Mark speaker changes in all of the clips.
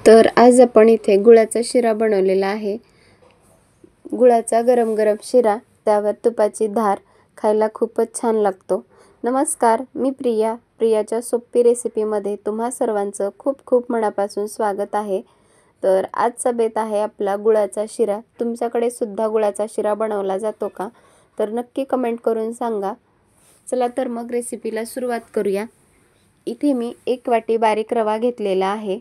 Speaker 1: तर आज आपण इथे गुळाचा शिरा बनवलेला आहे। गुळाचा गरम गरम शिरा, त्यावर तुपाची धार, खायला खूपच छान लागतो। नमस्कार, मी प्रियाच्या सोपी रेसिपीमध्ये तुम्हा सर्वांचं खूप खूप मनापासून स्वागत आहे। तर आजचा बेत आहे आपला गुळाचा शिरा। तुमच्याकडे सुद्धा गुळाचा शिरा बनवला जातो का? तर नक्की कमेंट करून सांगा। चला तर मग रेसिपीला सुरुवात करूया। इथे मी 1 वाटी बारीक रवा घेतलेला आहे।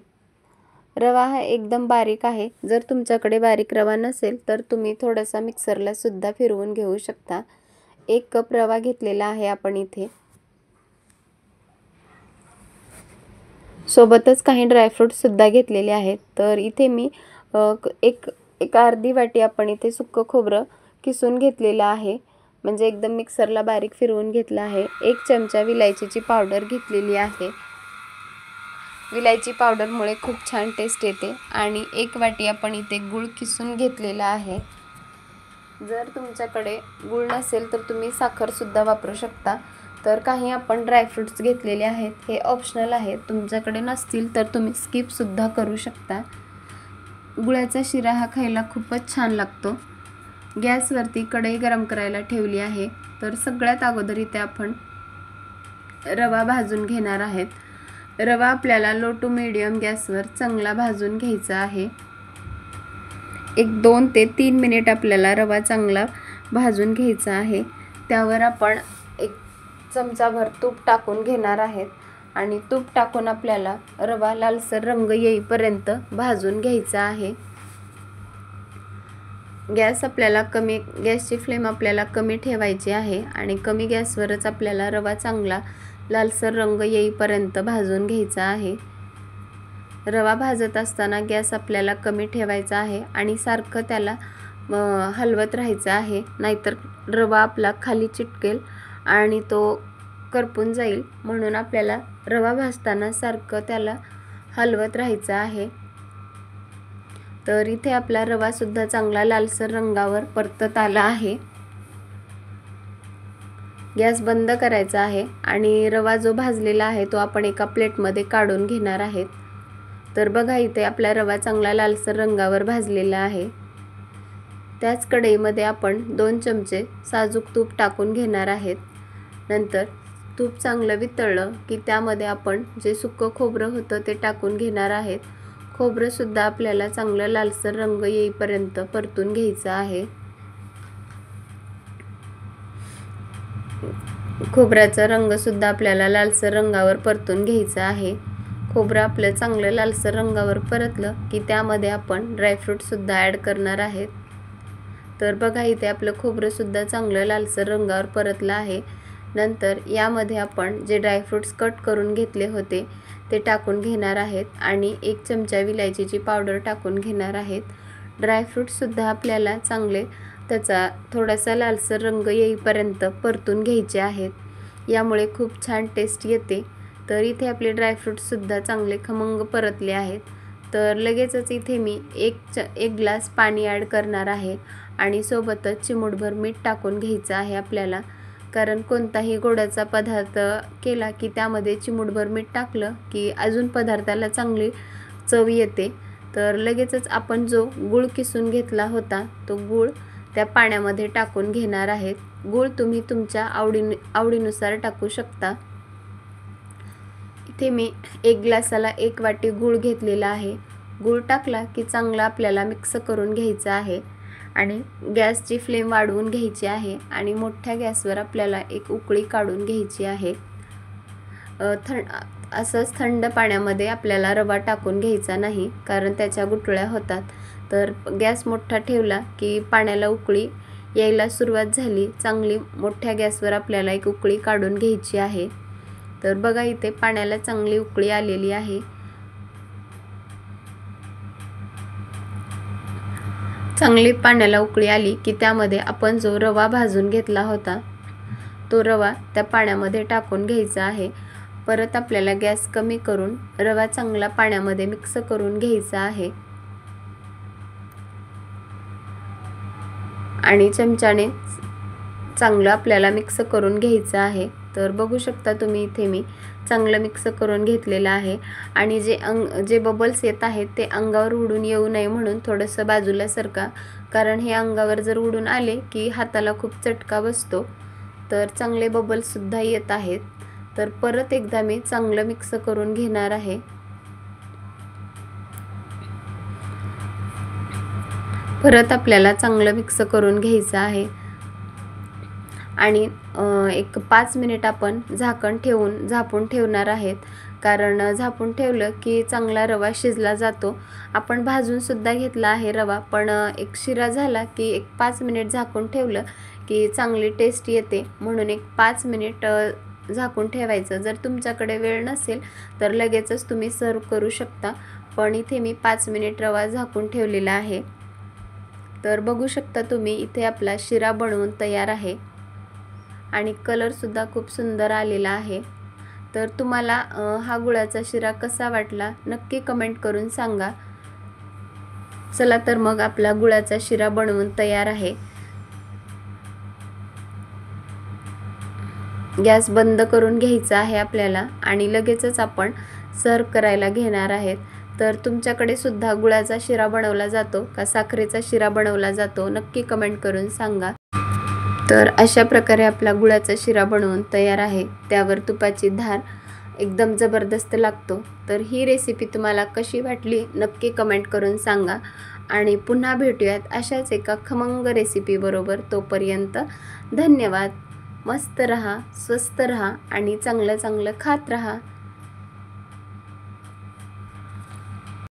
Speaker 1: रवा हा एकदम बारीक आहे। जर तुमच्याकडे बारीक रवा नसेल तर तुम्ही थोडासा मिक्सरला सुद्धा फिरवून घेऊ शकता। 1 कप रवा घेतलेला आहे आपण इथे। सोबतच काही ड्रायफ्रूट सुद्धा घेतलेले आहेत। तर इथे मी एक अर्धी वाटी आपण इथे सुक्क खोबरं किसून घेतलेलं आहे, म्हणजे एकदम मिक्सरला बारीक फिरवून घेतलं आहे। 1 चमचा विलायचीची पावडर घेतलेली आहे। विलायची पावडरमुळे खूप छान टेस्ट येते। आणि 1 वाटी आपण इथे गूळ किसून घेतलेला आहे। जर तुमच्याकडे गूळ नसेल तर तुम्ही साखर सुद्धा वापरू शकता। तर काही आपण ड्रायफ्रुट्स घेतलेले आहेत, हे ऑप्शनल आहे, तुमच्याकडे नसतील तर तुम्ही स्किप सुद्धा करू शकता। गुळाचा शिरा हा खायला खूपच छान लागतो। गॅसवरती कढई गरम करायला ठेवली आहे। तर सगळ्यात अगोदर इथे आपण रवा भाजून घेणार आहेत। रवा आपल्याला लो टू मीडियम गॅसवर चांगला भाजून घ्यायचा आहे। 2 ते 3 मिनिट आपल्याला रवा चांगला भाजून घ्यायचा आहे। त्यावर आपण 1 चमचाभर तूप टाकून घेणार आहेत आणि तूप टाकून आपल्याला रवा लालसर रंग येईपर्यंत भाजून घ्यायचा आहे। गॅसची फ्लेम आपल्याला कमी ठेवायची आहे आणि कमी गॅसवरच आपल्याला रवा चांगला लालसर रंग येईपर्यंत भाजून घ्यायचा आहे। रवा भाजत असताना गॅस आपल्याला कमी ठेवायचा आहे आणि सारखं त्याला हलवत राहायचं आहे, नाहीतर रवा आपला खाली चिटकेल आणि तो करपून जाईल। म्हणून आपल्याला रवा भाजताना सारखं त्याला हलवत राहायचं आहे। तर इथे आपला रवा सुद्धा चांगला लालसर रंगावर परतत आला आहे। गॅस बंद करायचा आहे आणि रवा जो भाजलेला आहे तो आपण एका प्लेटमध्ये काढून घेणार आहेत। तर बघा, इथे आपला रवा चांगला लालसर रंगावर भाजलेला आहे। त्याच कढईमध्ये आपण 2 चमचे साजूक तूप टाकून घेणार आहेत। नंतर तूप चांगलं वितळलं की त्यामध्ये आपण जे सुक्क खोबरं होतं ते टाकून घेणार आहेत। खोबरं सुद्धा आपल्याला चांगलं लालसर रंग येईपर्यंत परतून घ्यायचं आहे। खोबऱ्याचा रंग सुद्धा आपल्याला लालसर रंगावर परतून घ्यायचा आहे। खोबरं आपलं चांगलं लालसर रंगावर परतलं की त्यामध्ये आपण ड्रायफ्रूट सुद्धा ॲड करणार आहेत। तर बघा, इथे आपलं खोबरं सुद्धा चांगलं लालसर रंगावर परतलं आहे। नंतर यामध्ये आपण जे ड्रायफ्रूट्स कट करून घेतले होते ते टाकून घेणार आहेत आणि 1 चमचा विलायचीची पावडर टाकून घेणार आहेत। ड्रायफ्रूट सुद्धा आपल्याला चांगले त्याचा थोडासा लालसर रंग येईपर्यंत परतून घ्यायचे आहेत, यामुळे खूप छान टेस्ट येते। तर इथे आपले ड्रायफ्रूट सुद्धा चांगले खमंग परतले आहेत। तर लगेचच इथे मी 1 ग्लास पाणी ॲड करणार आहे आणि सोबतच चिमूटभर मीठ टाकून घ्यायचं आहे आपल्याला, कारण कोणताही गोडाचा पदार्थ केला की त्यामध्ये चिमूटभर मीठ टाकलं की अजून पदार्थाला चांगली चव येते। तर लगेचच आपण जो गूळ किसून घेतला होता तो गूळ त्या पाण्यामध्ये टाकून घेणार आहेत। गूळ तुम्ही तुमच्या आवडीनुसार टाकू शकता। इथे मी 1 ग्लासाला 1 वाटी गूळ घेतलेला आहे। गूळ टाकला की चांगला आपल्याला मिक्स करून घ्यायचं आहे आणि गॅसची फ्लेम वाढवून घ्यायची आहे आणि मोठ्या गॅसवर आपल्याला एक उकळी काढून घ्यायची आहे। असंच थंड पाण्यामध्ये आपल्याला रवा टाकून घ्यायचा नाही, कारण त्याच्या गुठळ्या होतात। तर गॅस मोठा ठेवला की पाण्याला उकळी यायला सुरुवात झाली, चांगली मोठ्या गॅसवर आपल्याला एक उकळी काढून घ्यायची आहे। तर बघा, इथे पाण्याला चांगली उकळी आलेली आहे। चांगली पाण्याला उकळी आली की त्यामध्ये आपण जो रवा भाजून घेतला होता तो रवा त्या पाण्यामध्ये टाकून घ्यायचा आहे। परत आपल्याला गॅस कमी करून रवा चांगला पाण्यामध्ये मिक्स करून घ्यायचा आहे आणि चमच्याने चांगलं आपल्याला मिक्स करून घ्यायचं आहे। तर बघू शकता तुम्ही इथे मी चांगलं मिक्स करून घेतलेलं आहे आणि जे बबल्स येत आहेत ते अंगावर उडून येऊ नये म्हणून थोडंसं बाजूला सरका, कारण हे अंगावर जर उडून आले की हाताला खूप चटका बसतो. तर चांगले बबल्ससुद्धा येत आहेत. तर परत एकदा मी चांगलं मिक्स करून घेणार आहे. परत आपल्याला चांगलं मिक्स करून घ्यायचं आहे आणि एक 5 मिनिट आपण झाकून ठेवणार आहेत, कारण झाकून ठेवलं की चांगला रवा शिजला जातो. आपण भाजून सुद्धा घेतला आहे रवा, पण एक शिरा झाला की एक 5 मिनिट झाकून ठेवलं की चांगली टेस्ट येते, म्हणून एक 5 मिनिट झाकून ठेवायचं. जर तुमच्याकडे वेळ नसेल तर लगेचच तुम्ही सर्व करू शकता, पण इथे मी 5 मिनिट रवा झाकून ठेवलेला आहे. तर बघू शकता तुम्ही इथे आपला शिरा बनवून तयार आहे आणि कलरसुद्धा खूप सुंदर आलेला आहे. तर तुम्हाला हा गुळाचा शिरा कसा वाटला नक्की कमेंट करून सांगा. चला तर मग आपला गुळाचा शिरा बनवून तयार आहे. गॅस बंद करून घ्यायचा आहे आपल्याला आणि लगेचच आपण सर्व करायला घेणार आहेत. तर तुमच्याकडे सुद्धा गुळाचा शिरा बनवला जातो का साखरेचा शिरा बनवला जातो नक्की कमेंट करून सांगा. तर अशा प्रकारे आपला गुळाचा शिरा बनवून तयार आहे. त्यावर तुपाची धार एकदम जबरदस्त लागतो. तर ही रेसिपी तुम्हाला कशी वाटली नक्की कमेंट करून सांगा आणि पुन्हा भेटूयात अशाच एका खमंग रेसिपी बरोबर. तोपर्यंत धन्यवाद. मस्त रहा, स्वस्त रहा आणि चांगलं चांगलं खात रहा.